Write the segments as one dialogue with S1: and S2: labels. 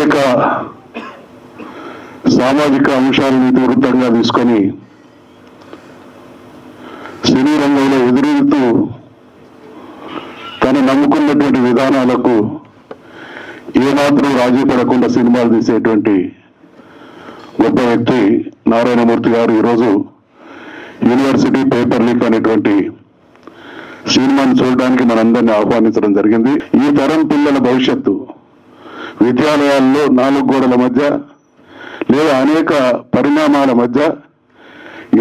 S1: అనేక సామాజిక అంశాలను ఇతివృత్తంగా తీసుకొని సినీ రంగంలో ఎదురెదుతూ తను నమ్ముకున్నటువంటి విధానాలకు ఏమాత్రం రాజీ పడకుండా సినిమాలు తీసేటువంటి గొప్ప వ్యక్తి నారాయణమూర్తి గారు ఈరోజు యూనివర్సిటీ పేపర్ లీక్ అనేటువంటి సినిమాను చూడడానికి మనందరినీ ఆహ్వానించడం జరిగింది. ఈ తరం పిల్లల భవిష్యత్తు విద్యాలయాల్లో 4 గోడల మధ్య లేదా అనేక పరిణామాల మధ్య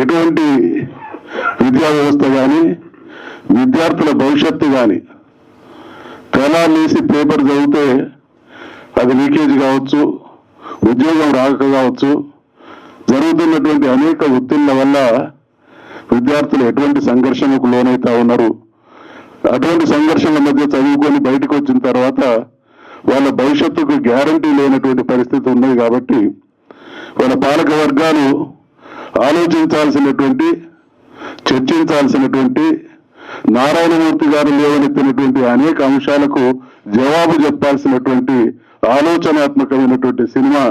S1: ఎటువంటి విద్యా వ్యవస్థ కానీ విద్యార్థుల భవిష్యత్తు కానీ తెలాలేసి పేపర్ చదివితే అది లీకేజ్ కావచ్చు, ఉద్యోగం రాక కావచ్చు, జరుగుతున్నటువంటి అనేక ఒత్తిళ్ల వల్ల విద్యార్థులు ఎటువంటి సంఘర్షణకు లోనైతా ఉన్నారు. అటువంటి సంఘర్షణల మధ్య చదువుకొని బయటకు వచ్చిన తర్వాత వాళ్ళ భవిష్యత్తుకు గ్యారంటీ లేనటువంటి పరిస్థితి ఉన్నది. కాబట్టి వాళ్ళ పాలక వర్గాలు ఆలోచించాల్సినటువంటి, చర్చించాల్సినటువంటి, నారాయణమూర్తి గారు లేవనెత్తినటువంటి అనేక అంశాలకు జవాబు చెప్పాల్సినటువంటి ఆలోచనాత్మకమైనటువంటి సినిమా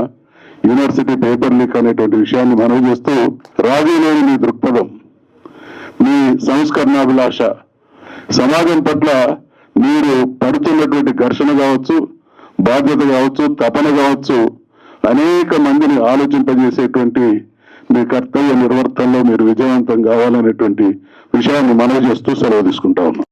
S1: యూనివర్సిటీ పేపర్ లీక్ అనేటువంటి విషయాన్ని మనవి చేస్తూ, రాజీ లేని మీ దృక్పథం, మీ సంస్కరణాభిలాష, సమాజం పట్ల మీరు పడుతున్నటువంటి ఘర్షణ కావచ్చు, బాధ్యత కావచ్చు, తపన కావచ్చు, అనేక మందిని ఆలోచింపజేసేటువంటి మీ కర్తవ్య నిర్వర్తనలో మీరు విజయవంతం కావాలనేటువంటి విషయాన్ని మనవి చేస్తూ సెలవు తీసుకుంటా ఉన్నాం.